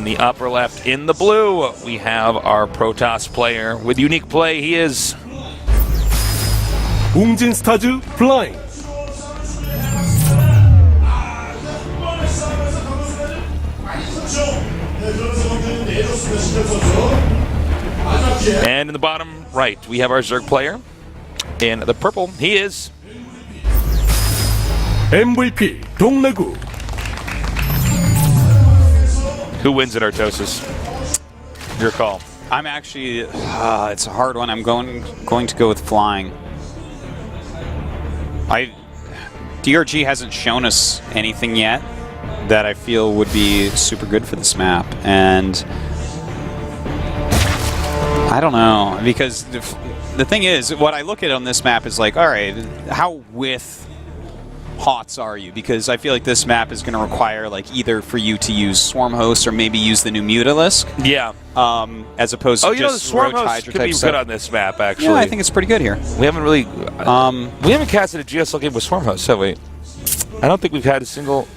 in the upper left. In the blue, we have our Protoss player with unique play. He is 웅진 스타즈 플라잉. And in the bottom right, we have our Zerg player. In the purple, he is MVP 동래구. Who wins at Artosis? Your call. I'm actually, it's a hard one. I'm going to go with flying. DRG hasn't shown us anything yet that I feel would be super good for this map, and I don't know, because the thing is, what I look at on this map is like, all right, how with HOTS are you? Because I feel like this map is going to require like either for you to use Swarm Host or maybe use the new Mutalisk. Yeah. As opposed to you know, the just Swarm Roach Host Hydra could type be stuff. good on this map, actually. Yeah, I think it's pretty good here. We haven't really, we haven't casted a GSL game with Swarm Host, have we? I don't think we've had a single.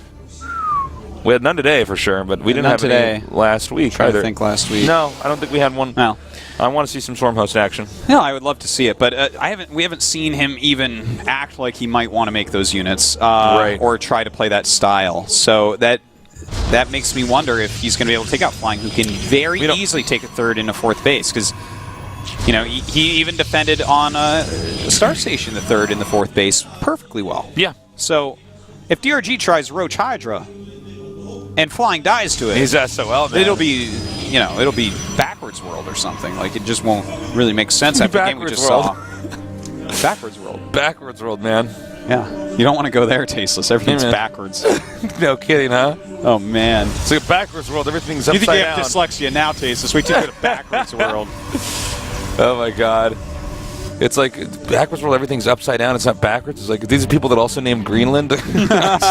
We had none today for sure, but we didn't have any last week either. I think last week. No, I don't think we had one. No. I want to see some Swarm Host action. No, I would love to see it, but we haven't seen him even act like he might want to make those units or try to play that style. So that makes me wonder if he's going to be able to take out Flying, who can very easily take a third and a fourth base, because you know he even defended on Star Station the third and the fourth base perfectly well. Yeah. So if DRG tries Roach Hydra and Flying dies to it, he's SOL, man. it'll be backwards world or something. Like, it just won't really make sense after the game we just saw. Backwards world. Backwards world, man. Yeah. You don't want to go there, Tasteless. Everything's backwards. No kidding, huh? Oh, man. It's like a backwards world. Everything's upside down. You think you have dyslexia now, Tasteless. We took it a backwards world. Oh, my God. It's like backwards world, everything's upside down. It's not backwards. It's like, these are people that also named Greenland. That's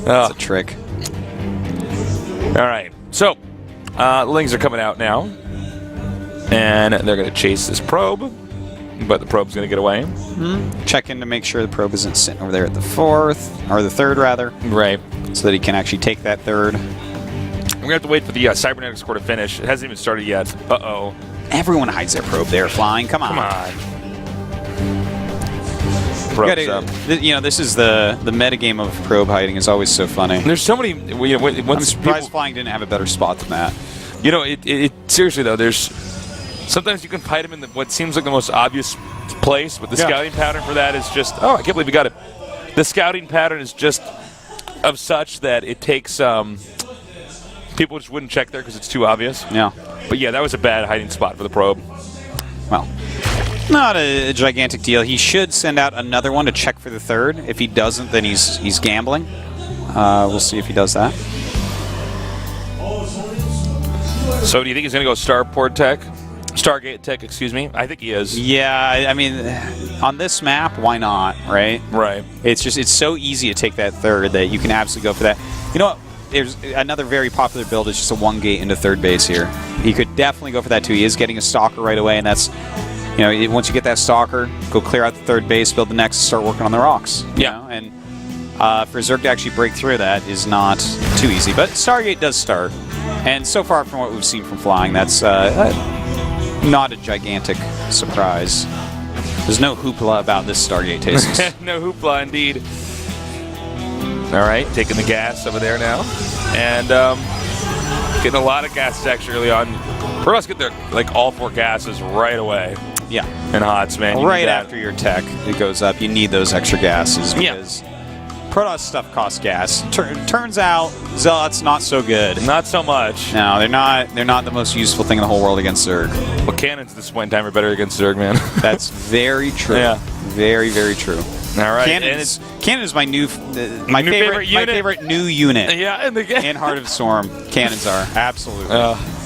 a trick. All right. So, the Lings are coming out now. And they're going to chase this probe. But the probe's going to get away. Check in to make sure the probe isn't sitting over there at the fourth, or the third, rather. Right. So that he can actually take that third. We're going to have to wait for the Cybernetics core to finish. It hasn't even started yet. Uh-oh. Everyone hides their probe there, Flying. Come on. Come on. Probe's up. You know, this is the metagame of probe hiding is always so funny. There's so many... You know, I'm surprised Flying didn't have a better spot than that. You know, seriously, though, there's... Sometimes you can hide him in what seems like the most obvious place, but the scouting pattern for that is just... Oh, I can't believe we got it. The scouting pattern is just of such that it takes... people just wouldn't check there because it's too obvious. Yeah. But yeah, that was a bad hiding spot for the probe. Well, not a gigantic deal. He should send out another one to check for the third. If he doesn't, then he's gambling. We'll see if he does that. So do you think he's going to go Stargate Tech, excuse me? I think he is. Yeah, I mean, on this map, why not, right? Right. It's so easy to take that third that you can absolutely go for that. You know what? There's another very popular build. It's just a one gate into third base here. He could definitely go for that too. He is getting a stalker right away, and that's, you know, once you get that stalker, go clear out the third base, build the next, start working on the rocks. You know? And for Zerg to actually break through that is not too easy. But Stargate does start, and so far from what we've seen from Flying, that's not a gigantic surprise. There's no hoopla about this Stargate taste. No hoopla, indeed. All right, taking the gas over there now. And getting a lot of gases actually early on. Protoss get their, like, all 4 gases right away. Yeah. And HOTS, man. Right after your tech, it goes up. You need those extra gases because Protoss stuff costs gas. Turns out Zealot's not so good. Not so much. No, they're not the most useful thing in the whole world against Zerg. Well, cannons at this point in time are better against Zerg, man. That's very true. Yeah. Very, very true. All right. Cannon is my favorite new unit. Yeah, in the game. In Heart of Storm, cannons are absolutely.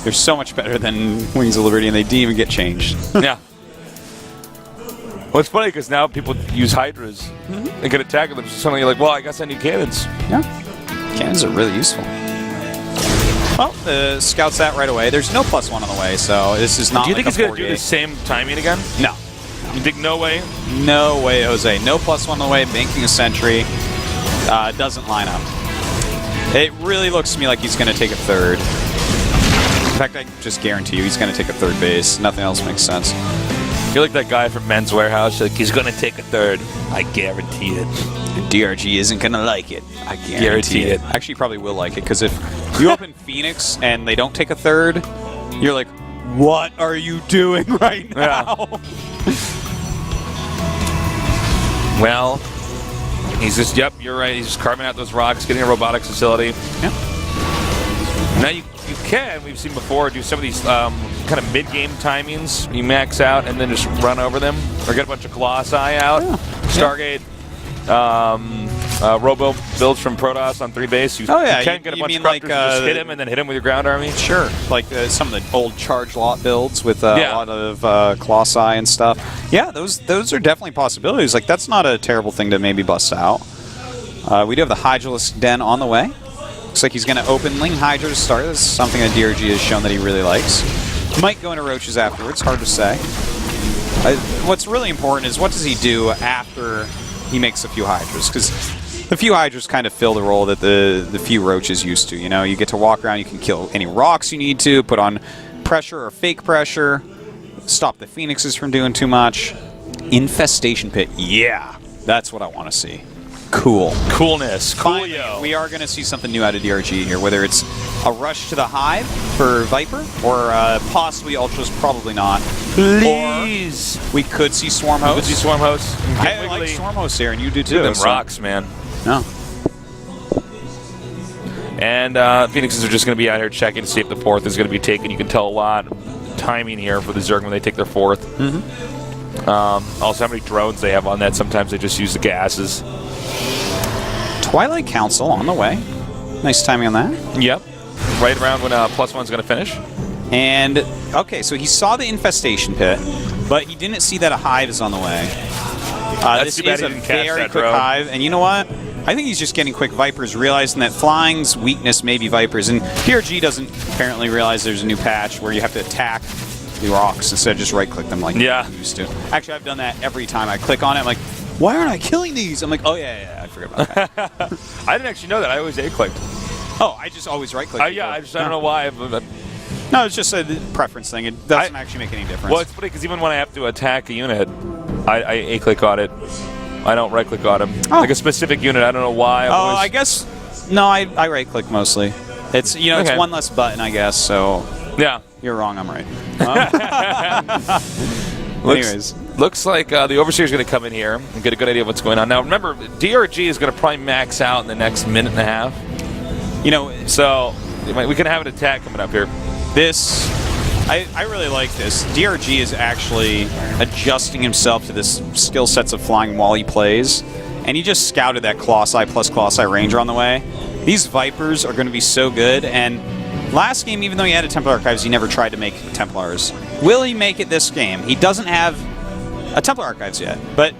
They're so much better than Wings of Liberty, and they didn't even get changed. Yeah. Well, it's funny because now people use Hydras and can attack them. So suddenly you're like, well, I guess I need cannons. Yeah. Cannons are really useful. Well, the scouts that right away. There's no +1 on the way, so this is not. Do you think like he's going to do the same timing again? No. You think no way? No way, Jose. No +1 on the way. Banking a sentry doesn't line up. It really looks to me like he's going to take a third. In fact, I just guarantee you he's going to take a third base. Nothing else makes sense. You're like that guy from Men's Warehouse. Like, he's going to take a third. I guarantee it. And DRG isn't going to like it. I guarantee it. Actually, probably will like it, because if you open Phoenix and they don't take a third, you're like, what are you doing right now? Yeah. Well, he's just, yep, you're right. He's just carving out those rocks, getting a robotics facility. Yeah. Now you can, we've seen before, do some of these kind of mid-game timings. You max out and then just run over them, or get a bunch of Colossi out. Yeah. Stargate, Robo builds from Protoss on 3 base. You can get a bunch of corruptors and just hit him and then hit him with your ground army. Sure. Like some of the old charge lot builds with a lot of Colossi and stuff. Yeah, those are definitely possibilities. Like, that's not a terrible thing to maybe bust out. We do have the Hydralisk Den on the way. Looks like he's going to open Ling Hydra to start. This is something that DRG has shown that he really likes. Might go into Roaches afterwards. Hard to say. What's really important is what does he do after he makes a few Hydras? Because the few Hydras kind of fill the role that the few Roaches used to. You know, you get to walk around, you can kill any rocks you need to, put on pressure or fake pressure, stop the Phoenixes from doing too much. Infestation Pit. Yeah, that's what I want to see. Cool. Coolness. Finally, Coolio. we are going to see something new out of DRG here, whether it's a rush to the Hive for Viper, or possibly Ultras, probably not. Please. Or we could see Swarm Host. Could see Swarm Host. I like Swarm Host here, and you do too. Them rocks, man. No. And Phoenixes are just going to be out here checking to see if the 4th is going to be taken. You can tell a lot of timing here for the Zerg when they take their 4th. Mm-hmm. Also, how many drones they have on that. Sometimes they just use the gases. Twilight Council on the way. Nice timing on that. Yep. Right around when +1's going to finish. And, okay, so he saw the Infestation Pit, but he didn't see that a Hive is on the way. This is a very quick Hive, and you know what? I think he's just getting quick Vipers, realizing that flying's weakness may be Vipers, and DRG doesn't apparently realize there's a new patch where you have to attack the rocks instead of just right-click them like you used to. Actually, I've done that every time I click on it. I'm like, why aren't I killing these? I'm like, oh, yeah, I forgot about that. I didn't actually know that. I always A-clicked. Oh, I just always right-click. Yeah, I don't know why. But no, it's just a preference thing. It doesn't actually make any difference. Well, it's funny because even when I have to attack a unit, I A-click on it. I don't right-click on them. Oh. Like a specific unit, I don't know why. I guess, no, I right-click mostly. It's, you know, it's one less button, I guess, so. Yeah. You're wrong, I'm right. Anyways. Looks like the Overseer's going to come in here and get a good idea of what's going on. Now, remember, DRG is going to probably max out in the next minute and a half. You know, so we can have an attack coming up here. This, I really like this. DRG is actually adjusting himself to this skill sets of flying while he plays, and he just scouted that Colossi plus Colossi Ranger on the way. These Vipers are going to be so good, and last game, even though he had a Templar Archives, he never tried to make Templars. Will he make it this game? He doesn't have a Templar Archives yet, but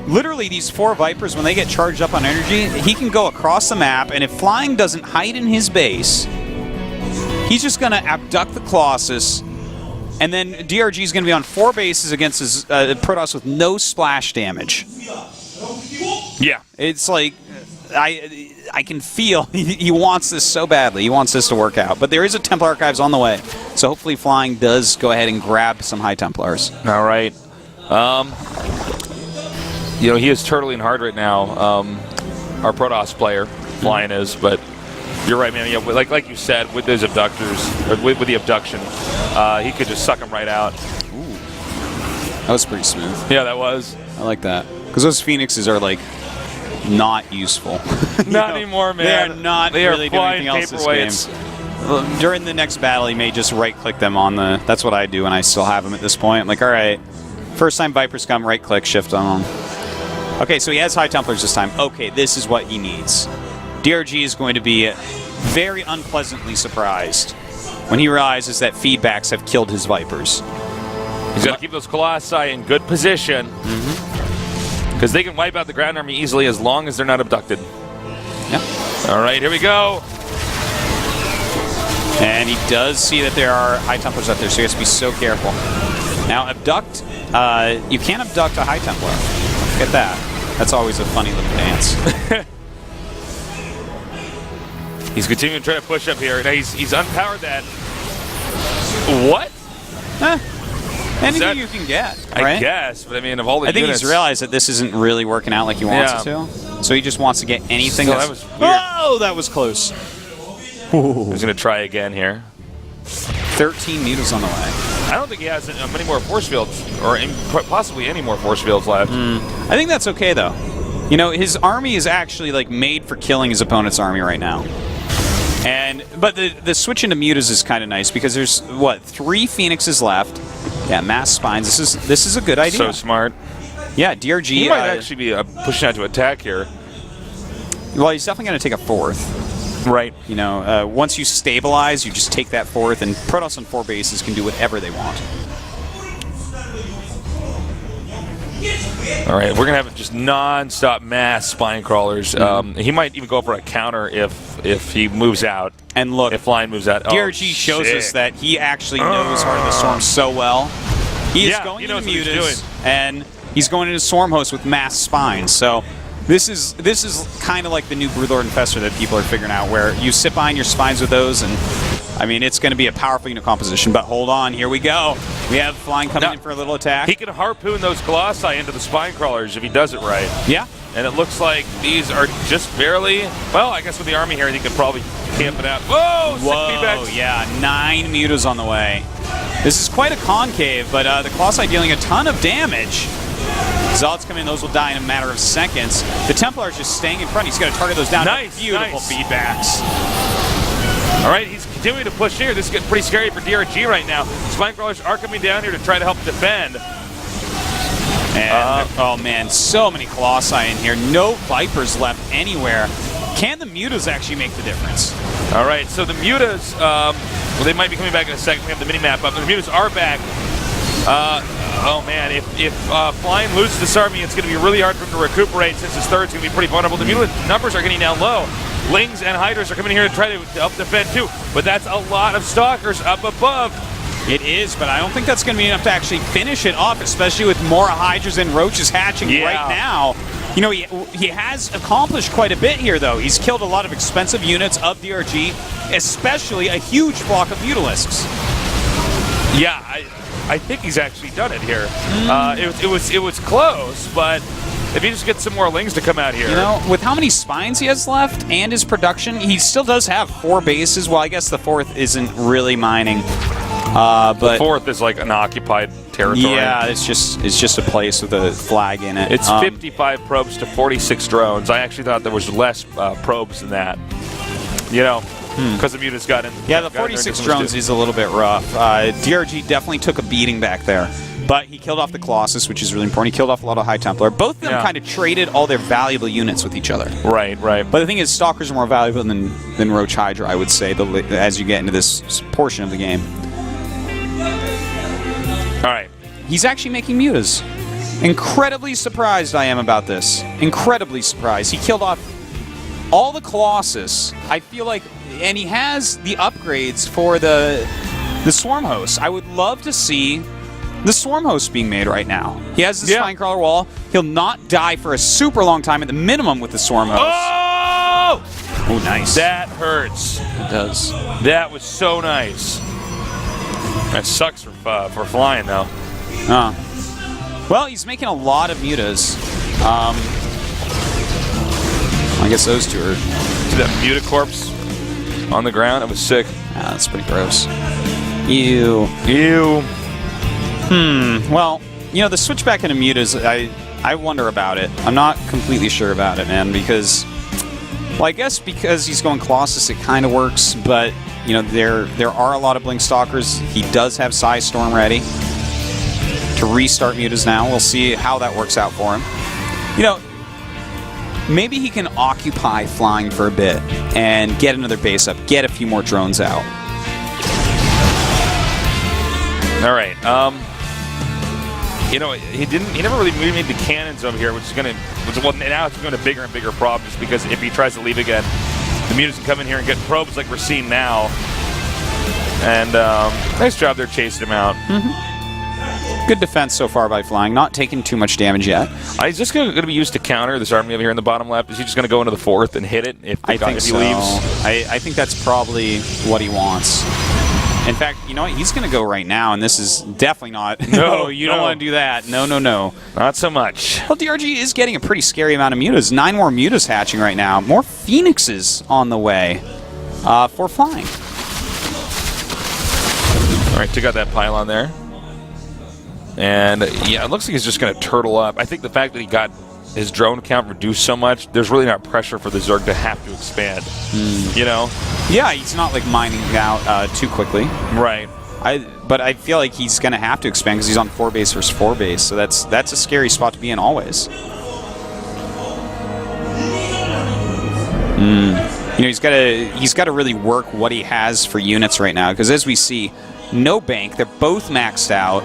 literally these 4 Vipers, when they get charged up on energy, he can go across the map, and if flying doesn't hide in his base, he's just going to abduct the Colossus, and then DRG is going to be on 4 bases against his Protoss with no splash damage. Yeah. It's like, I can feel he wants this so badly. He wants this to work out. But there is a Templar Archives on the way, so hopefully flying does go ahead and grab some High Templars. All right. You know, he is turtling hard right now, our Protoss player, flying is, but you're right, man. Yeah, like you said, with those abductors, or with the abduction, he could just suck them right out. Ooh. That was pretty smooth. Yeah, that was. I like that. Because those Phoenixes are, like, not useful. Not anymore, man. They are not really doing anything else this game. Paperweights. During the next battle, he may just right-click them on the... That's what I do, and I still have them at this point. I'm like, all right, first time Vipers come, right-click, shift on them. Okay, so he has High Templars this time. Okay, this is what he needs. DRG is going to be very unpleasantly surprised when he realizes that feedbacks have killed his Vipers. He's got to keep those Colossi in good position. Because they can wipe out the ground army easily as long as they're not abducted. Yeah. All right, here we go. And he does see that there are High Templars out there, so he has to be so careful. Now, abduct. You can't abduct a High Templar. Get that. That's always a funny little dance. He's continuing to try to push up here. Now he's unpowered that. What? Anything you can get, right? I guess, but I mean, of all the I think units, he's realized that this isn't really working out like he wants it to. So he just wants to get anything. Still, that was weird. Oh, that was close. He's going to try again here. 13 mutas on the way. I don't think he has many more force fields, or possibly any more force fields left. I think that's okay, though. You know, his army is actually like made for killing his opponent's army right now. But the switch into mutas is kind of nice because there's what 3 phoenixes left. Yeah, mass spines. This is a good idea. So smart. Yeah, DRG. He might actually be pushing out to attack here. Well, he's definitely going to take a 4th. Right. You know, once you stabilize, you just take that 4th, and Protoss on 4 bases can do whatever they want. All right, we're gonna have just non-stop mass spine crawlers. He might even go for a counter if he moves out. And look, if Flying moves out, DRG shows us that he actually knows Heart of the Storm so well. He is going into mutas, and he's going into Swarm Host with mass spines. So this is kind of like the new Broodlord Infestor that people are figuring out, where you sit behind your spines with those, and I mean, it's going to be a powerful unit composition. But hold on, here we go. We have Flying coming in for a little attack. He can harpoon those Colossi into the spine crawlers if he does it right. Yeah. And it looks like these are just barely. Well, I guess with the army here, he could probably camp it out. Whoa! Whoa! Yeah, 9 mutas on the way. This is quite a concave, but the Colossi dealing a ton of damage. Zealots come in; those will die in a matter of seconds. The Templars just staying in front. He's going to target those down. Nice, beautiful feedbacks. All right, he's continuing to push here. This is getting pretty scary for DRG right now. Spine crawlers are coming down here to try to help defend. And oh man, so many Colossi in here. No Vipers left anywhere. Can the mutas actually make the difference? All right, so the mutas, well, they might be coming back in a second. We have the mini-map up. The mutas are back. Oh man, if Flying loses this army, it's going to be really hard for him to recuperate since his third's going to be pretty vulnerable. The muta numbers are getting down low. Lings and Hydras are coming in here to try to help defend too, but that's a lot of Stalkers up above. It is, but I don't think that's going to be enough to actually finish it off, especially with more Hydras and Roaches hatching right now. You know, he has accomplished quite a bit here, though. He's killed a lot of expensive units of DRG, especially a huge flock of Mutalisks. Yeah, I think he's actually done it here. It was close, but if he just gets some more Lings to come out here. You know, with how many spines he has left and his production, he still does have 4 bases. Well, I guess the 4th isn't really mining. But the 4th is like an occupied territory. Yeah, it's just a place with a flag in it. It's 55 probes to 46 drones. I actually thought there was less probes than that. You know, because the mutas got in. Yeah, the 46 drones is a little bit rough. DRG definitely took a beating back there. But he killed off the Colossus, which is really important. He killed off a lot of High Templar. Both of them kind of traded all their valuable units with each other. Right. But the thing is, Stalkers are more valuable than Roach Hydra, I would say, as you get into this portion of the game. All right. He's actually making mutas. Incredibly surprised I am about this. Incredibly surprised. He killed off all the Colossus. I feel like, and he has the upgrades for the Swarm Host. I would love to see the Swarm Host being made right now. He has the Spine Crawler wall. He'll not die for a super long time at the minimum with the Swarm Host. Oh, nice. That hurts. It does. That was so nice. That sucks for Flying, though. Well, he's making a lot of mutas. I guess those two are... See that muta corpse on the ground? It was sick. Yeah, that's pretty gross. Ew. Well, you know, the switch back into mutas, I wonder about it. I'm not completely sure about it, man, because... Well, I guess because he's going Colossus, it kind of works, but... You know, there are a lot of Blink Stalkers. He does have Psy Storm ready to restart mutas now. We'll see how that works out for him. You know, maybe he can occupy Flying for a bit and get another base up, get a few more drones out. All right. You know, he never really made the cannons over here, which is now it's going to bigger and bigger problem just because if he tries to leave again, the mutas can come in here and get probes like we're seeing now. And nice job there chasing him out. Good defense so far by flying. Not taking too much damage yet. Is this going to be used to counter this army over here in the bottom left? Is he just going to go into the 4th and hit it if I think he so. leaves? I think that's probably what he wants. In fact, you know what? He's going to go right now, and this is definitely not. No, you don't want to do that. No, no, no. Not so much. Well, DRG is getting a pretty scary amount of mutas. 9 more mutas hatching right now. More phoenixes on the way for flying. All right, took out that pylon there. And, yeah, it looks like he's just going to turtle up. I think the fact that he got his drone count reduced so much, there's really not pressure for the Zerg to have to expand. You know? Yeah, he's not, like, mining out too quickly. Right. But I feel like he's going to have to expand because he's on 4 base versus 4 base, so that's a scary spot to be in always. You know, he's got to really work what he has for units right now because as we see, no bank. They're both maxed out.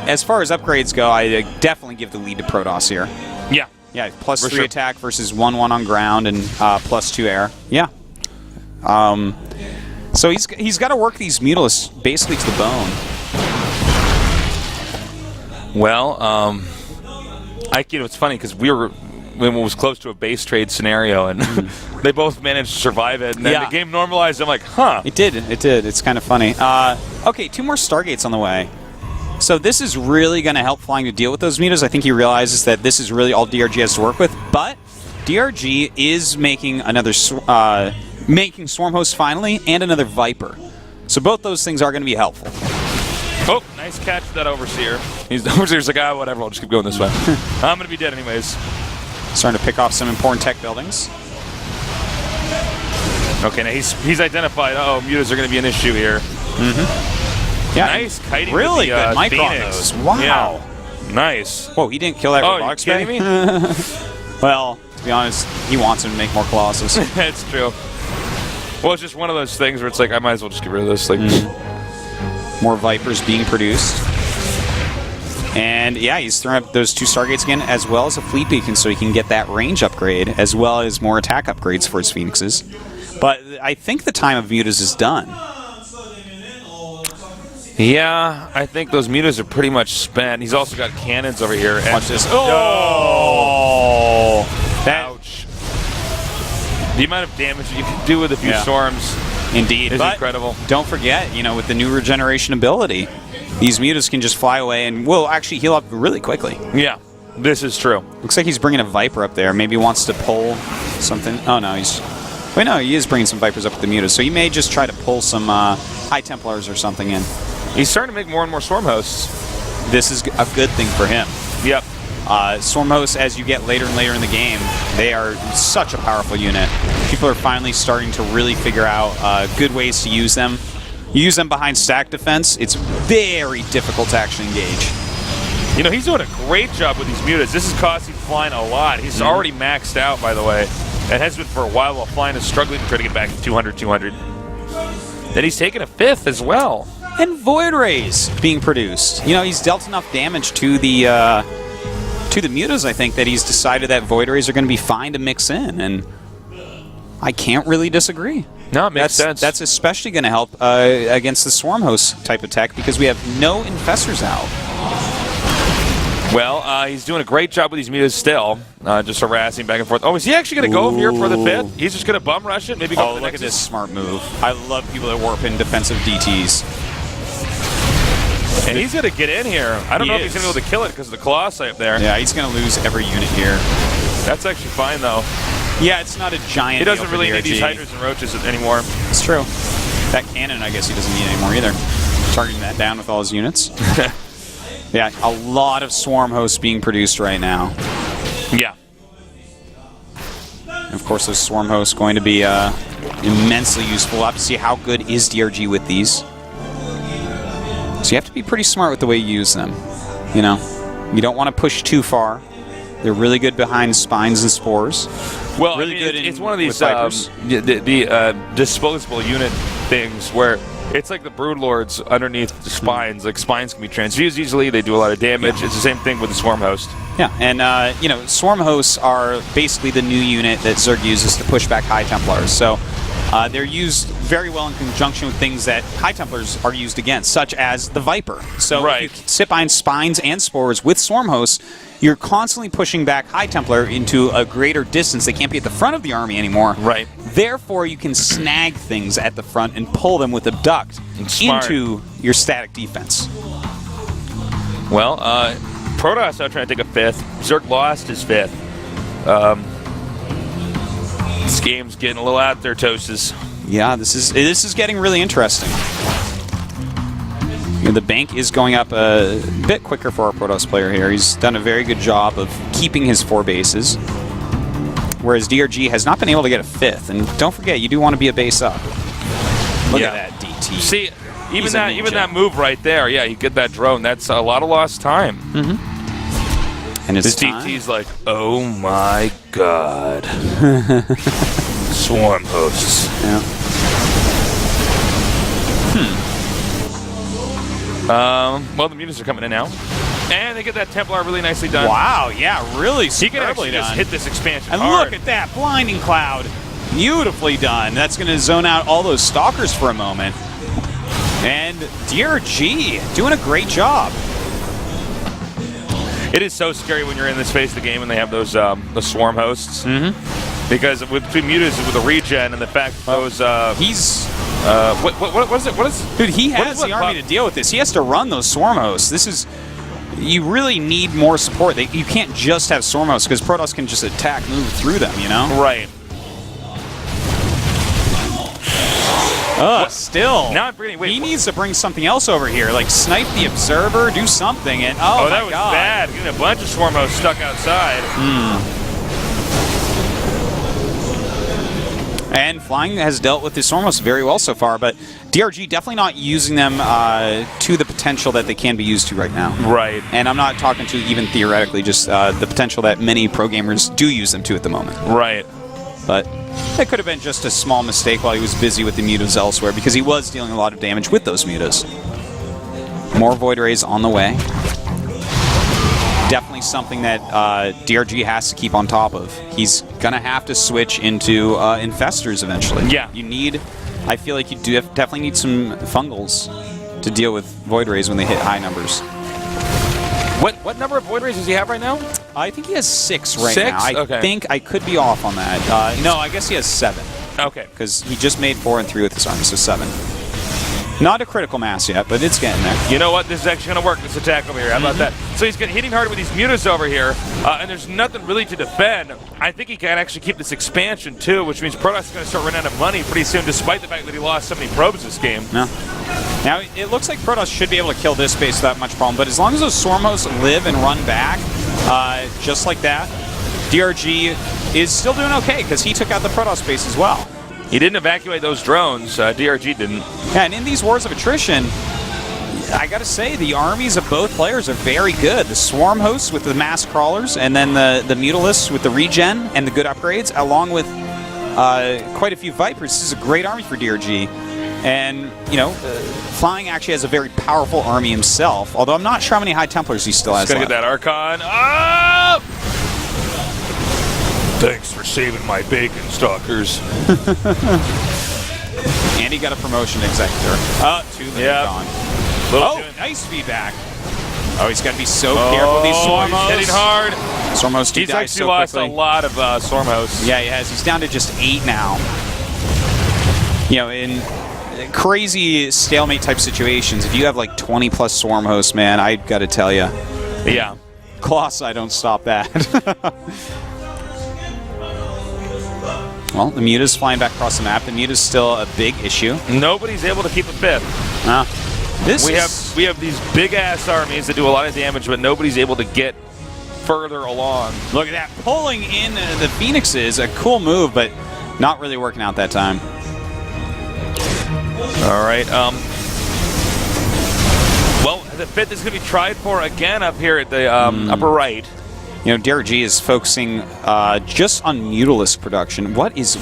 As far as upgrades go, I definitely give the lead to Protoss here. Yeah. Yeah, +3 attack versus 1/1 on ground and +2 air. Yeah. So he's got to work these Mutalisks basically to the bone. Well, it's funny because when it was close to a base trade scenario, and they both managed to survive it, and then the game normalized. I'm like, huh. It did. It's kind of funny. Okay, 2 more Stargates on the way. So this is really going to help flying to deal with those mutas. I think he realizes that this is really all DRG has to work with, but DRG is making another making Swarmhost finally and another Viper. So both those things are going to be helpful. Oh, nice catch for that Overseer. The Overseer's like, whatever, I'll just keep going this way. I'm going to be dead anyways. Starting to pick off some important tech buildings. Okay, now he's identified, mutas are going to be an issue here. Yeah, nice kiting really with the, good mic on Phoenix. those. Wow. Yeah. Nice. Whoa, he didn't kill that robotics are you kidding bay? Well, to be honest, he wants him to make more Colossus. That's true. Well, it's just one of those things where it's like, I might as well just get rid of this. Like, More Vipers being produced. And yeah, he's throwing up those 2 Stargates again, as well as a Fleet Beacon, so he can get that range upgrade, as well as more attack upgrades for his Phoenixes. But I think the time of mutas is done. yeah, I think those mutas are pretty much spent. He's also got cannons over here. Watch this. Oh! Ouch. The amount of damage that you can do with a few storms Indeed. is But incredible. don't forget, with the new regeneration ability, these mutas can just fly away and will actually heal up really quickly. Yeah, this is true. Looks like he's bringing a Viper up there. Maybe he wants to pull something. Oh, no, wait, no, he is bringing some Vipers up with the mutas, so he may just try to pull some High Templars or something in. He's starting to make more and more Swarm Hosts. This is a good thing for him. Yep. Swarm Hosts, as you get later and later in the game, they are such a powerful unit. People are finally starting to really figure out good ways to use them. You use them behind stack defense, it's very difficult to actually engage. He's doing a great job with these mutas. This is costing flying a lot. He's already maxed out, by the way. And has been for a while flying is struggling to try to get back to 200. Then he's taking a 5th as well. And Void Rays being produced. He's dealt enough damage to the mutas, I think, that he's decided that Void Rays are going to be fine to mix in, and I can't really disagree. No, it makes sense. That's especially going to help against the Swarm Host type of tech because we have no Infestors out. Well, he's doing a great job with these mutas still, just harassing back and forth. Oh, is he actually going to go here for the 5th? He's just going to bum rush it? Maybe go for the look next at this smart move. I love people that warp in defensive DTs. And he's going to get in here. I don't know if he's going to be able to kill it because of the Colossi up there. Yeah, he's going to lose every unit here. That's actually fine, though. Yeah, it's not a giant He doesn't really DRG. need these Hydras and Roaches anymore. It's true. That cannon, I guess he doesn't need anymore either. Targeting that down with all his units. Yeah, a lot of Swarm Hosts being produced right now. Yeah. And of course, those Swarm Hosts going to be immensely useful. We'll have to see how good is DRG with these. So you have to be pretty smart with the way you use them. You don't want to push too far. They're really good behind spines and spores. Well, really good it's one of these Vipers. the disposable unit things where it's like the Broodlords underneath the spines. Like spines can be transfused easily. They do a lot of damage. It's the same thing with the Swarm Host. Yeah, and Swarm Hosts are basically the new unit that Zerg uses to push back High Templars. So they're used very well in conjunction with things that High Templars are used against, such as the Viper. So if you sit behind Spines and Spores with Swarm Hosts, you're constantly pushing back High Templar into a greater distance. They can't be at the front of the army anymore. Right. Therefore, you can snag things at the front and pull them with Abduct into your static defense. Well, Protoss out trying to take a 5th. Zerg lost his 5th. This game's getting a little out there, Toasts. Yeah, this is getting really interesting. You know, the bank is going up a bit quicker for our Protoss player here. He's done a very good job of keeping his 4 bases, whereas DRG has not been able to get a 5th. And don't forget, you do want to be a base up. Look at that DT. See, even that move right there, yeah, you get that drone. That's a lot of lost time. And it's this DT's like, oh my god. Swarm hosts. Yeah. Well, the mutants are coming in now. And they get that Templar really nicely done. Wow, yeah, really He can actually done. just hit this expansion And hard. look at that, Blinding Cloud. Beautifully done. That's going to zone out all those Stalkers for a moment. And DRG doing a great job. It is so scary when you're in this phase of the game and they have those the swarm hosts. Because with between mutas with the regen and the fact that those He's what is it? What is dude? He has the army to deal with this. He has to run those swarm hosts. This is you really need more support. You can't just have swarm hosts because Protoss can just attack, move through them. You know. right? Still. Now I'm forgetting. Wait, he needs to bring something else over here, like snipe the observer, do something, and oh that my was god, bad. Getting a bunch of swarm hosts stuck outside. And Flying has dealt with his Swarm hosts very well so far, but DRG definitely not using them to the potential that they can be used to right now. Right. And I'm not talking to even theoretically, just the potential that many pro gamers do use them to at the moment. Right. But it could have been just a small mistake while he was busy with the mutas elsewhere, because he was dealing a lot of damage with those mutas. More Void Rays on the way. Definitely something that DRG has to keep on top of. He's going to have to switch into Infestors eventually. Yeah. You need, I feel like you do definitely need some Fungals to deal with Void Rays when they hit high numbers. What number of Void Rays does he have right now? I think he has 6 right 6? now. I Okay. think I could be off on that. No, I guess he has 7. Okay. Because he just made 4 and 3 with his army, so 7. Not a critical mass yet, but it's getting there. You know what? This is actually going to work, this attack over here. How about that? So he's hitting hard with these mutas over here, and there's nothing really to defend. I think he can actually keep this expansion, too, which means Protoss is going to start running out of money pretty soon, despite the fact that he lost so many probes this game. No. Now, it looks like Protoss should be able to kill this base without much problem, but as long as those Swarm hosts live and run back, just like that, DRG is still doing okay, because he took out the Protoss base as well. He didn't evacuate those drones. DRG didn't. Yeah, and in these wars of attrition, I gotta say, the armies of both players are very good. The Swarm hosts with the mass crawlers, and then the Mutalisks with the regen and the good upgrades, along with quite a few Vipers. This is a great army for DRG. And, you know, Flying actually has a very powerful army himself, although I'm not sure how many High Templars he still has He's going to left. get that Archon. Up! Thanks for saving my bacon, stalkers. And he got a promotion to Executor. 2 minutes gone. Nice feedback. Oh, he's got to be so careful with these Swarm he's hosts. hitting hard. Swarm hosts do He's die actually so lost quickly. a lot of Swarm hosts. Yeah, he has. He's down to just 8 now. You know, in crazy stalemate type situations, if you have like 20 plus Swarm hosts, man, I gotta tell you. Yeah. Colossi don't stop that. Well, the Muta's flying back across the map. The Muta's still a big issue. Nobody's able to keep a 5th. We have these big-ass armies that do a lot of damage, but nobody's able to get further along. Look at that. Pulling in the Phoenixes, a cool move, but not really working out that time. All right. Well, the 5th is going to be tried for again up here at the upper right. You know, DRG is focusing just on Mutalisk production. What is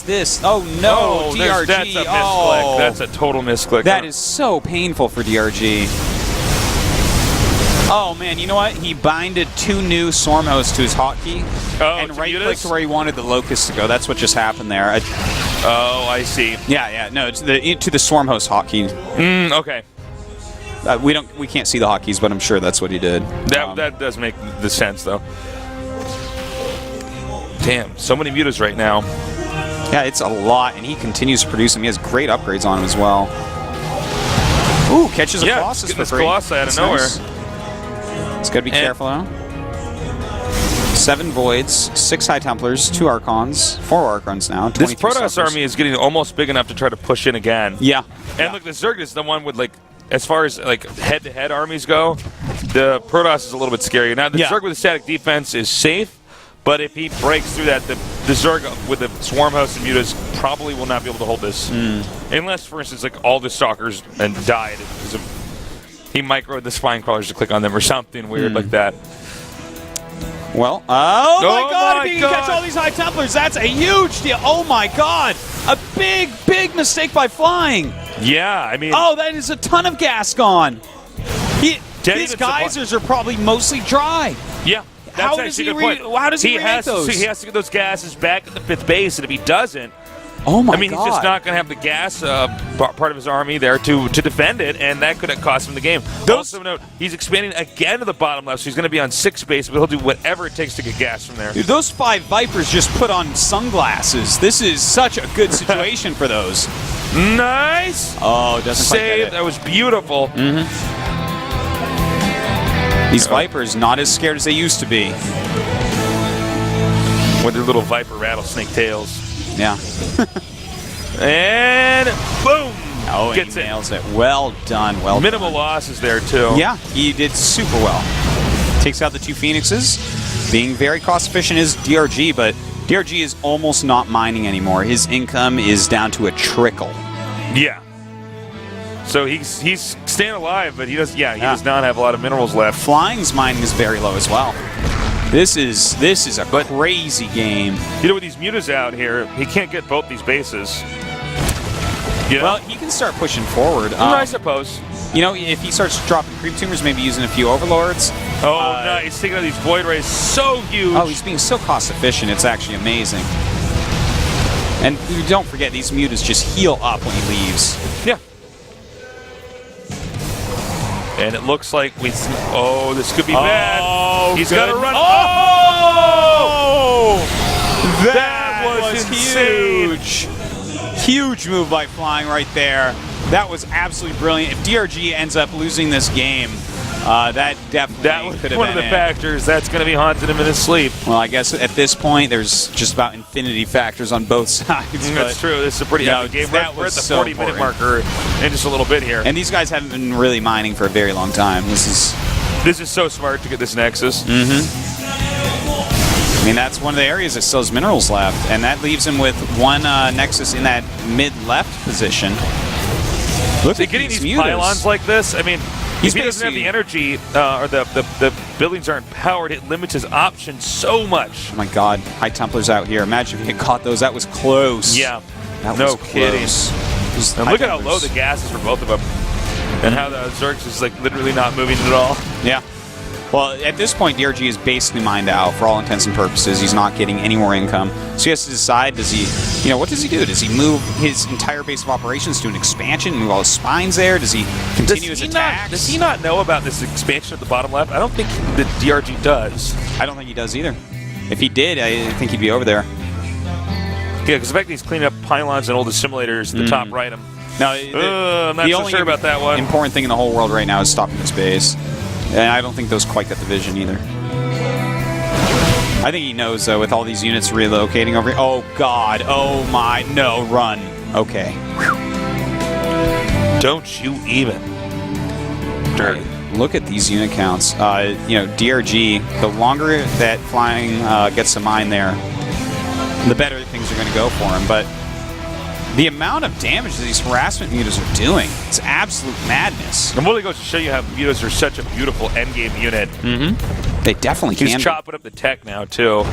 this? Oh no, DRG! That's a misclick. That's a total misclick. That is so painful for DRG. Oh man, you know what? He binded 2 new Swarm hosts to his hotkey, and right-clicked to where he wanted the Locust to go. That's what just happened there. Oh, I see. Yeah. No, it's to the Swarm Host hotkey. Okay. We can't see the hotkeys, but I'm sure that's what he did. That does make the sense, though. Damn, so many mutas right now. Yeah, it's a lot, and he continues to produce them. He has great upgrades on him as well. Ooh, catches a Colossus getting for this free. Colossus out of nowhere. Nice. It's got to be careful now. 7 Voids, 6 High Templars, 2 Archons, 4 Archons now. This Protoss army is getting almost big enough to try to push in again. Yeah. And look, the Zerg is the one with, like, as far as like head-to-head armies go, the Protoss is a little bit scary. Now, the Zerg with a static defense is safe, but if he breaks through that, the Zerg with the Swarm Host and Mutas probably will not be able to hold this. Unless, for instance, like all the Stalkers and died. He microed the Spine Crawlers to click on them or something weird like that. Well, oh my God, my if he can catch all these High Templars, that's a huge deal. Oh my God, a big mistake by flying. Yeah, I mean... Oh, that is a ton of gas gone. His geysers are probably mostly dry. Yeah, that's actually a good point. How does he remake those? He has to get those gases back at the 5th base, and if he doesn't, oh my God. I mean, he's just not going to have the gas part of his army there to defend it, and that could have cost him the game. Also note, he's expanding again to the bottom left, so he's going to be on 6th base, but he'll do whatever it takes to get gas from there. Dude, those 5 Vipers just put on sunglasses. This is such a good situation for those. Nice! Oh, doesn't quite get it. That was beautiful. These Vipers not as scared as they used to be. With their little Viper rattlesnake tails. Yeah. And boom! Oh, Gets he nails it. Well done. Well done. Minimal losses there, too. Yeah, he did super well. Takes out the 2 Phoenixes. Being very cost efficient is DRG, but DRG is almost not mining anymore. His income is down to a trickle. Yeah. So he's staying alive, but he does not have a lot of minerals left. Flying's mining is very low as well. This is a crazy game. You know, with these mutas out here, he can't get both these bases. You know? Well, he can start pushing forward. I suppose. You know, if he starts dropping creep tumors, maybe using a few overlords. Oh, no, he's taking out these void rays so huge. Oh, he's being so cost efficient. It's actually amazing. And don't forget, these mutas just heal up when he leaves. Yeah. And it looks like oh, this could be bad. He's got to run. Oh! That was insane. Huge move by Flying right there. That was absolutely brilliant. If DRG ends up losing this game, that definitely could have been one of the factors that's going to be haunting him in his sleep. Well, I guess at this point, there's just about infinity factors on both sides. That's true. This is a pretty epic game. We're at the 40-minute marker in just a little bit here. And these guys haven't been really mining for a very long time. This is so smart to get this Nexus. I mean, that's one of the areas that still has minerals left, and that leaves him with 1 Nexus in that mid-left position. Look at getting these pylons like this. I mean, if he doesn't have the energy or the buildings aren't powered, it limits his options so much. Oh my God, High Templars out here. Imagine if he had caught those. That was close. Yeah, that was kidding. And look at how low the gas is for both of them, and how the Zergs is like literally not moving at all. Yeah. Well, at this point, DRG is basically mined out for all intents and purposes. He's not getting any more income. So he has to decide, does he, what does he do? Does he move his entire base of operations to an expansion, move all his spines there? Does he continue his attacks? Does he not know about this expansion at the bottom left? I don't think the DRG does. I don't think he does either. If he did, I think he'd be over there. Yeah, because the fact that he's cleaning up pylons and old assimilators at the top right. No, I'm not so sure about that one. The important thing in the whole world right now is stopping this base. And I don't think those quite got the vision either. I think he knows, though, with all these units relocating over here. Oh, God. Oh, my. No, run. Okay. Don't you even. Dirty. Look at these unit counts. DRG, the longer that Flying gets to mine there, the better things are going to go for him. But the amount of damage that these harassment mutas are doing, it's absolute madness. And really goes to show you how mutas are such a beautiful endgame unit. They definitely can. He's chopping up the tech now, too.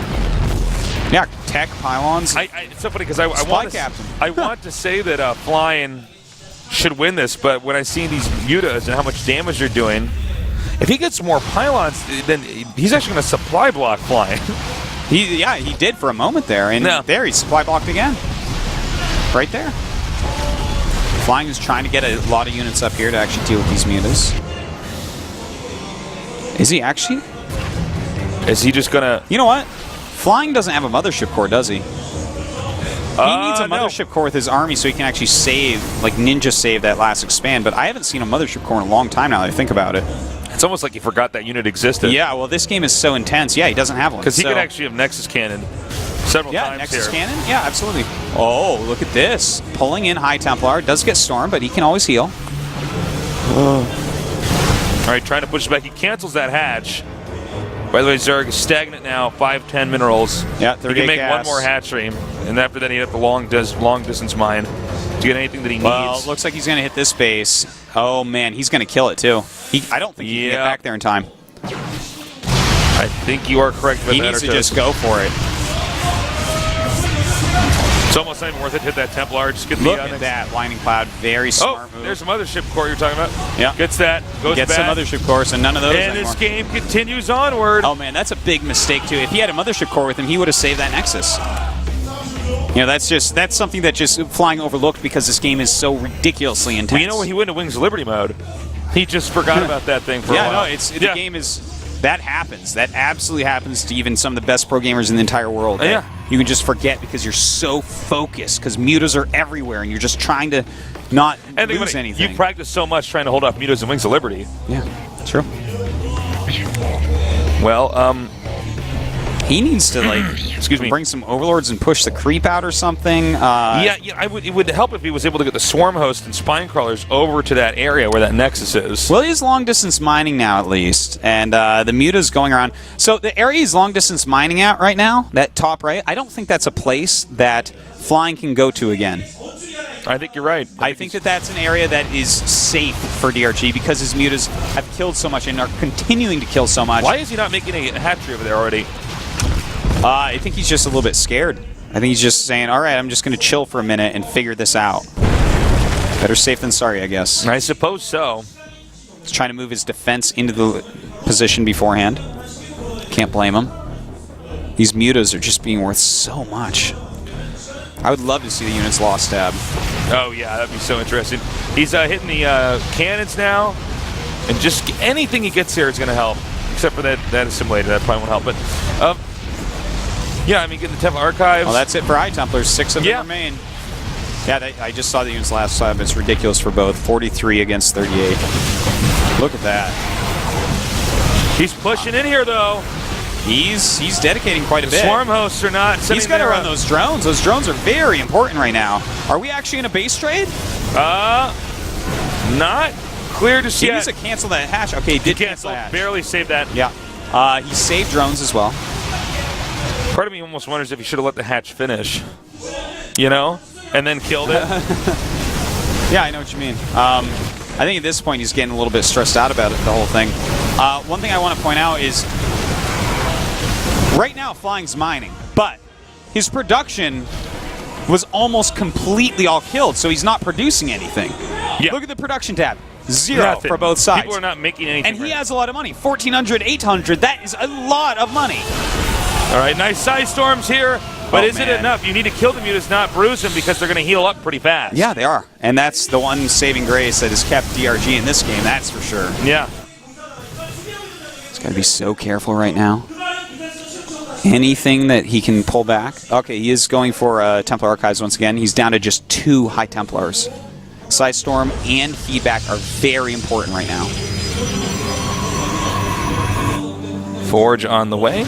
Yeah, tech, pylons. It's so funny because I want to say that Flying should win this, but when I see these mutas and how much damage they're doing, if he gets more pylons, then he's actually going to supply block Flying. He did for a moment there, and there he's supply blocked again. right there. Flying is trying to get a lot of units up here to actually deal with these mutas. Is he actually? Is he just gonna? You know what? Flying doesn't have a mothership core, does he? He needs a mothership core with his army so he can actually save, like ninja save that last expand, but I haven't seen a mothership core in a long time now that I think about it. It's almost like he forgot that unit existed. Yeah, well, this game is so intense. Yeah, he doesn't have one. Because he could actually have Nexus Cannon several times Yeah, Nexus here. Cannon? Yeah, absolutely. Oh, look at this. Pulling in High Templar. Does get Storm, but he can always heal. All right, trying to push it back. He cancels that hatch. By the way, Zerg is stagnant now, 510 minerals. Yeah, He 38 can make gas. one more hatch stream, and after that, he'd have the long distance mine to get anything that he Well, needs. looks like he's going to hit this base. Oh, man, he's going to kill it, too. I don't think he can get back there in time. I think you are correct about He that. needs to Artos. just go for it. It's almost not even worth it to hit that Templar. Just get the Look at that. Lightning Cloud. Very smart move. There's a mothership core you're talking about. Yeah. Gets that. Goes Gets back. some mothership cores, and none of those And anymore. this game continues onward. Oh, man, that's a big mistake, too. If he had a mothership core with him, he would have saved that Nexus. You know, that's something that just Flying overlooked because this game is so ridiculously intense. Well, you know, he went to Wings of Liberty mode. He just forgot about that thing for a while. No, the game is... That happens. That absolutely happens to even some of the best pro gamers in the entire world. Yeah. You can just forget because you're so focused, because mutas are everywhere, and you're just trying to not And think lose about it, anything. you practice so much trying to hold off mutas and Wings of Liberty. Yeah, true. Well, He needs to, like, excuse me. bring some overlords and push the creep out or something. It would help if he was able to get the swarm host and spine crawlers over to that area where that nexus is. Well, he is long distance mining now, at least, and the muta's going around. So the area he's long distance mining at right now, that top right, I don't think that's a place that Flying can go to again. I think you're right. I think that that's an area that is safe for DRG because his mutas have killed so much and are continuing to kill so much. Why is he not making a hatchery over there already? I think he's just a little bit scared. I think he's just saying, all right, I'm just going to chill for a minute and figure this out. Better safe than sorry, I guess. I suppose so. He's trying to move his defense into the position beforehand. Can't blame him. These mutas are just being worth so much. I would love to see the units lost tab. Oh, yeah, that'd be so interesting. He's hitting the cannons now, and just anything he gets here is going to help, except for that assimilator. That probably won't help. But, yeah, I mean, getting the Temple Archives. Well, that's it for High Templars. 6 of them remain. Yeah, I just saw the units last time. It's ridiculous for both. 43 against 38. Look at that. He's pushing in here, though. He's dedicating quite a bit. Swarm hosts are not. He's got to run those drones. Those drones are very important right now. Are we actually in a base trade? Not clear to see. He needs to cancel that hatch. Okay, he did cancel that hatch. Barely saved that. Yeah. He saved drones as well. Part of me almost wonders if he should have let the hatch finish. You know? And then killed it. Yeah, I know what you mean. I think at this point he's getting a little bit stressed out about it, the whole thing. One thing I want to point out is right now Flying's mining, but his production was almost completely all killed, so he's not producing anything. Yeah. Look at the production tab. 0 Nothing. for both sides. People are not making anything. And he has a lot of money. 1,400, 800. That is a lot of money. All right, nice side storms here. But is it man. enough? You need to kill the mutas, not bruise them, because they're going to heal up pretty fast. Yeah, they are. And that's the one saving grace that has kept DRG in this game, that's for sure. Yeah. He's got to be so careful right now. Anything that he can pull back. Okay, he is going for Templar Archives once again. He's down to just 2 High Templars. Side Storm and feedback are very important right now. Forge on the way.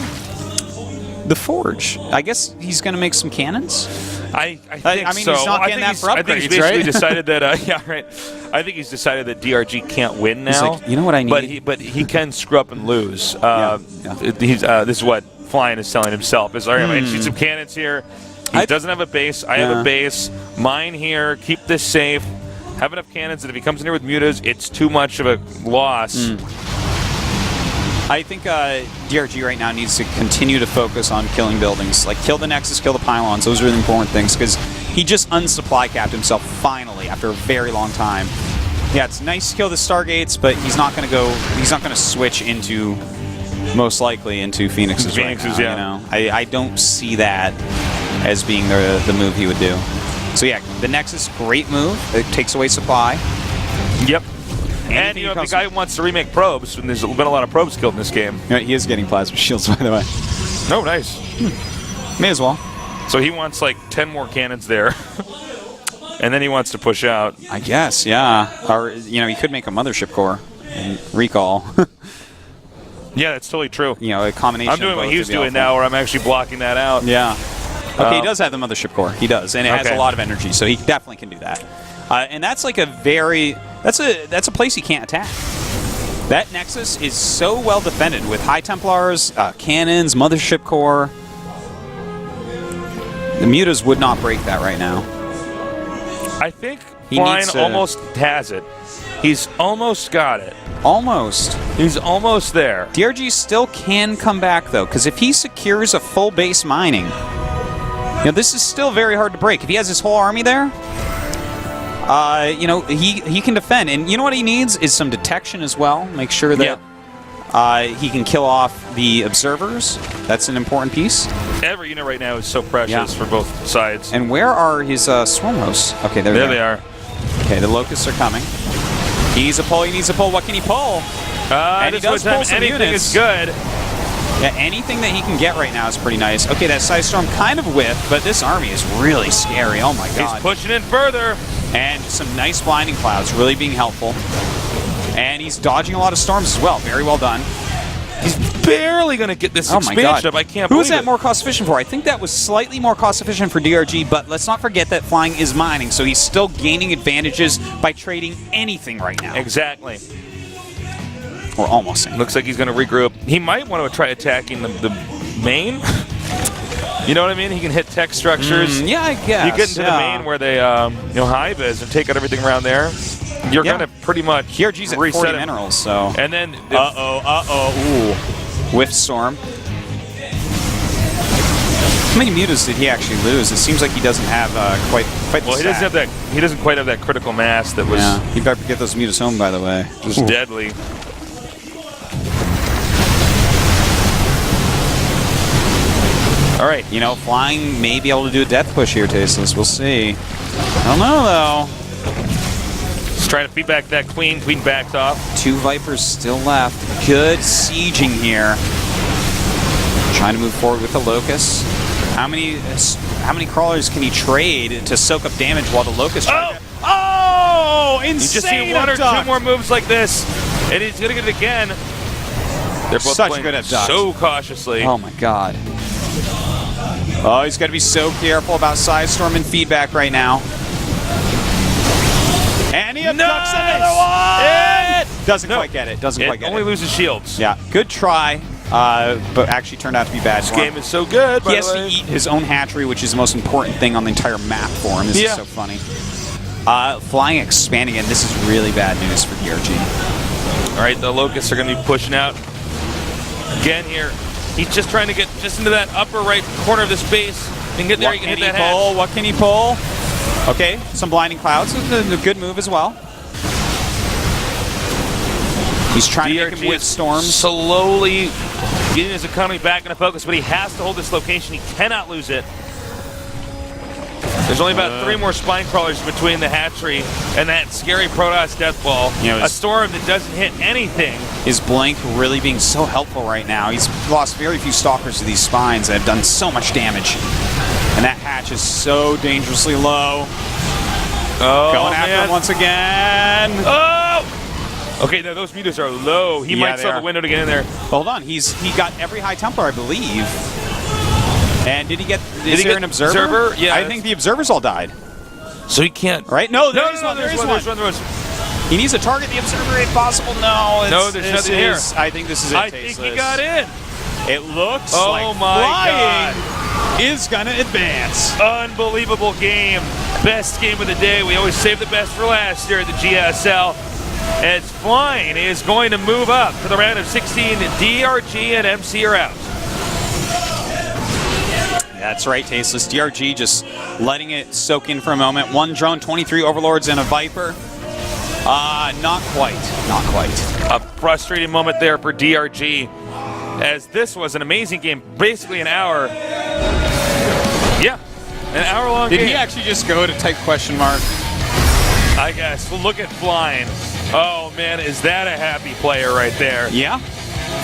The Forge. I guess he's going to make some cannons? I think I mean, so. he's not getting that for I think he's upgrades, basically right? decided that. Yeah, right. I think he's decided that DRG can't win now. He's like, you know what I need? But he can screw up and lose. This is what Flying is telling himself. Is all right. I shoot some cannons here. He doesn't have a base. I have a base. Mine here. Keep this safe. Have enough cannons that if he comes in here with mutas, it's too much of a loss. I think DRG right now needs to continue to focus on killing buildings. Like, kill the Nexus, kill the pylons. Those are the important things, because he just unsupply capped himself finally after a very long time. Yeah, it's nice to kill the Stargates, but he's not going to go. He's not going to switch into, most likely, into Phoenixes. Phoenixes, right now, yeah. You know? I don't see that as being the move he would do. So yeah, the Nexus, great move. It takes away supply. Yep. And you know, the guy who wants to remake probes, and there's been a lot of probes killed in this game. You know, he is getting plasma shields, by the way. Oh, nice. May as well. So he wants like 10 more cannons there. And then he wants to push out. I guess, yeah. Or, you know, he could make a mothership core and recall. Yeah, that's totally true. You know, a combination I'm doing of what both he's would be doing helpful. now, where I'm actually blocking that out. Yeah. Okay, he does have the mothership core. He does, and it has Okay. a lot of energy, so he definitely can do that. And that's like a very that's a place he can't attack. That Nexus is so well defended with High Templars, cannons, mothership core. The Mutas would not break that right now. I think He Flying needs to- almost has it. He's almost got it. Almost. He's almost there. DRG still can come back though, because if he secures a full base mining, you know, this is still very hard to break. If he has his whole army there, you know, he can defend. And you know what he needs is some detection as well. Make sure that he can kill off the observers. That's an important piece. Every unit right now is so precious for both sides. And where are his swarm hosts? Okay, there they are. Okay, the locusts are coming. He needs a pull. He needs a pull. What can he pull? And he does pull some anything units. is good. Yeah, anything that he can get right now is pretty nice. Okay, that Side Storm kind of whiffed, but this army is really scary. Oh my god. He's pushing in further. And some nice blinding clouds, really being helpful. And he's dodging a lot of storms as well. Very well done. He's barely going to get this expansion up. I can't Who believe was that it. more cost efficient for? I think that was slightly more cost efficient for DRG, but let's not forget that flying is mining, so he's still gaining advantages by trading anything right now. Exactly. Or almost anything. Looks like he's going to regroup. He might want to try attacking the main. You know what I mean? He can hit tech structures. Yeah, I guess. You get into the main where they, you know, Hive is and take out everything around there. You're going to pretty much DRG's at 40 reset minerals, so. And then... Ooh. Whiff Storm. How many mutas did he actually lose? It seems like he doesn't have quite the Well, he doesn't have that. He doesn't quite have that critical mass that was he better get those mutas home, by the way. deadly. All right, You know, flying may be able to do a death push here, Tasteless. We'll see. I don't know, though. let's try to feed back that queen. Queen backs off. 2 Vipers still left. Good sieging here. Trying to move forward with the Locust. How many crawlers can he trade to soak up damage while the Locust... Oh, insane! You just see one or two more moves like this, and he's gonna get it again. They're both Such playing good abduct. so cautiously. Oh my god. Oh, he's got to be so careful about Side Storm and feedback right now. And he abducts another one! Doesn't quite get it. Doesn't quite get only it. loses shields. Yeah, good try, but actually turned out to be bad. This game is so good. He has to eat his own hatchery, which is the most important thing on the entire map for him. This is so funny. Flying expanding, and this is really bad news for DRG. All right, the Locusts are going to be pushing out again here. He's just trying to get just into that upper right corner of the space and get there. What He can can hit he that hatch. pull? What can he pull? Okay, some blinding clouds. A good move as well. He's trying to make him with storms. Slowly getting his economy back into focus, but he has to hold this location. He cannot lose it. There's only about 3 more spine crawlers between the hatchery and that scary Protoss death ball. You know, a storm that doesn't hit anything. His blink really being so helpful right now. He's lost very few stalkers to these spines that have done so much damage. And that hatch is so dangerously low. Oh, Going after him once again. Oh! Okay, now those meters are low. He might still have a window to get in there. Hold on, he got every High Templar, I believe. And did he get? Is there an observer? Yeah, I think the observers all died. So he can't. Right? No, there is there's one. one. He needs to target the observer if possible. No, there's nothing here. I think this is it. I think he got in. It looks Oh like my flying is gonna advance. Unbelievable game. Best game of the day. We always save the best for last here at the GSL. As Flying is going to move up to the round of 16. DRG and MC are out. That's right, Tasteless. DRG just letting it soak in for a moment. 1 drone, 23 Overlords, and a Viper. Not quite. Not quite. A frustrating moment there for DRG, as this was an amazing game, basically an hour. Yeah, An hour-long Did game. he actually just go to type question mark? I guess. Well, look at Flying. Oh, man, is that a happy player right there? Yeah.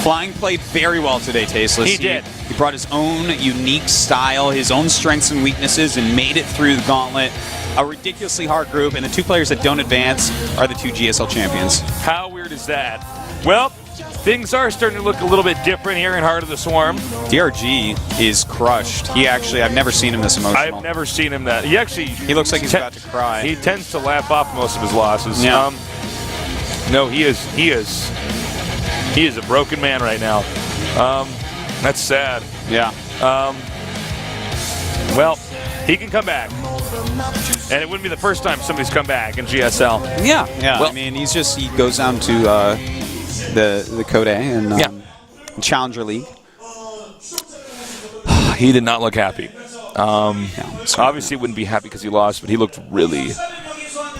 Flying played very well today, Tasteless. He did. He brought his own unique style, his own strengths and weaknesses, and made it through the gauntlet. A ridiculously hard group, and the two players that don't advance are the two GSL champions. How weird is that? Well, things are starting to look a little bit different here in Heart of the Swarm. DRG is crushed. I've never seen him this emotional. I've never seen him that. He looks like he's about to cry. He tends to laugh off most of his losses. Yeah. No, he is a broken man right now. That's sad. Yeah. Well, he can come back. And it wouldn't be the first time somebody's come back in GSL. Yeah. Well, I mean, he goes down to the Code and Challenger League. He did not look happy. Obviously, he wouldn't be happy because he lost, but he looked really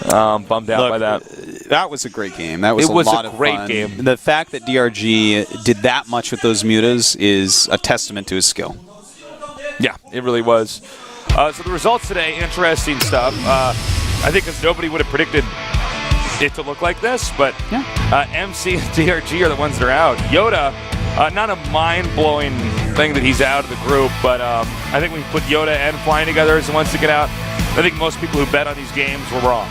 bummed out by that. That was a great game. That was It was a lot a of great fun. game. The fact that DRG did that much with those mutas is a testament to his skill. Yeah, it really was. So the results today, interesting stuff. I think because nobody would have predicted it to look like this, but MC and DRG are the ones that are out. Yoda, not a mind-blowing thing that he's out of the group, but I think when you put Yoda and Flying together as the ones to get out, I think most people who bet on these games were wrong.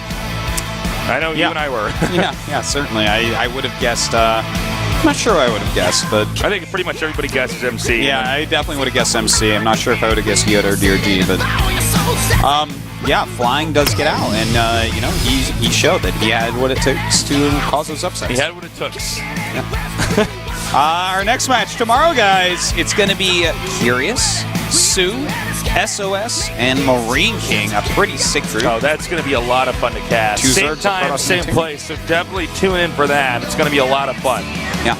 I know you and I were. yeah, certainly. I would have guessed. I'm not sure I would have guessed, but I think pretty much everybody guesses MC. yeah, I definitely would have guessed MC. I'm not sure if I would have guessed Yoda or DRG, but yeah, Flying does get out, and he showed that he had what it takes to cause those upsets. He had what it took. Our next match tomorrow, guys, it's going to be Curious, Sue, SOS, and Marine King. A pretty sick group. Oh, that's going to be a lot of fun to cast. Same time, same place, so definitely tune in for that. It's going to be a lot of fun. Yeah,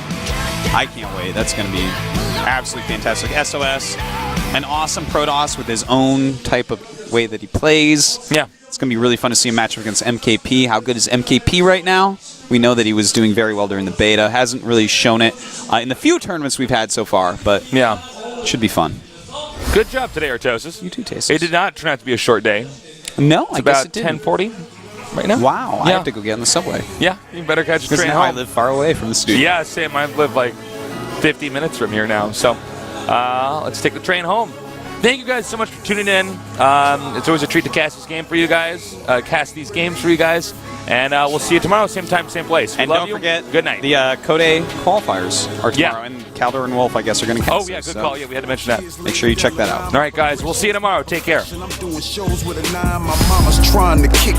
I can't wait. That's going to be absolutely fantastic. SOS, an awesome Protoss with his own type of way that he plays. Yeah. It's going to be really fun to see him match up against MKP. How good is MKP right now? We know that he was doing very well during the beta. Hasn't really shown it in the few tournaments we've had so far, but yeah, should be fun. Good job today, Artosis. You too, Tastes. It did not turn out to be a short day. No, It's I guess about it didn't. 10:40 right now. Wow, I Yeah. have to go get on the subway. Yeah, you better catch a Because train now I home. live far away from the studio. Yeah, Sam, I live like 50 minutes from here now. So let's take the train home. Thank you guys so much for tuning in. It's always a treat to cast this game for you guys, cast these games for you guys. And we'll see you tomorrow, same time, same place. We And love don't you. forget, Good night. the Code A qualifiers are Yeah. tomorrow, and Calder and Wolf, I guess, are going to cast. Oh, yeah, good call. Yeah, we had to mention that. Make sure you check that out. All right, guys, we'll see you tomorrow. Take care. I'm doing shows with a 9, my mama's trying to kick